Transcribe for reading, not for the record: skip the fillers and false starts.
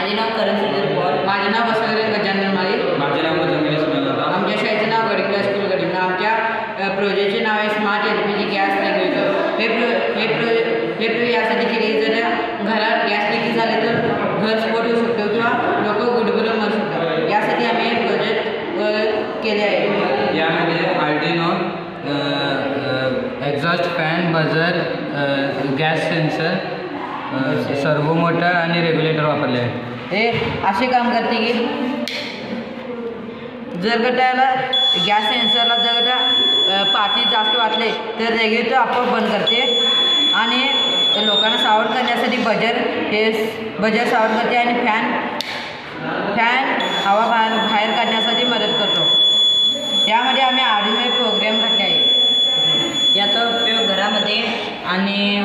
माझे नाव करण श्रीधर पवार. माझे नाव बसवराज गजानन माळी. माझे नाव जमिनी सुनील. आमच्या शाळेचं नाव गडिंगला स्कूल गडिंगला. आमच्या प्रोजेक्टचे नाव आहे स्मार्ट LPG गॅस रेग्युलेटर. हे प्रोजेक्ट यासाठी केली जर घरात गॅस लिकेज झाले तर घर स्फोट होऊ शकतो किंवा लोक गुडबुडून मरू शकतात. यासाठी आम्ही हे प्रोजेक्ट केले आहे. यामध्ये Arduino, exhaust fan, buzzer, gas sensor, servo motor आणि रेग्युलेटर वापरले आहे. हे असे काम करते की जर गटाला गॅस सेन्सरला जर गटा पाठी जास्त वाटले तर रेग्युलेटर आपोआप बंद करते आणि लोकांना सावध करण्यासाठी बजर सावध करते आणि फॅन हवा बाहेर काढण्यासाठी मदत करतो. यामध्ये आम्ही आर्डिनो प्रोग्राम घातले आहे. याचा उपयोग घरामध्ये आणि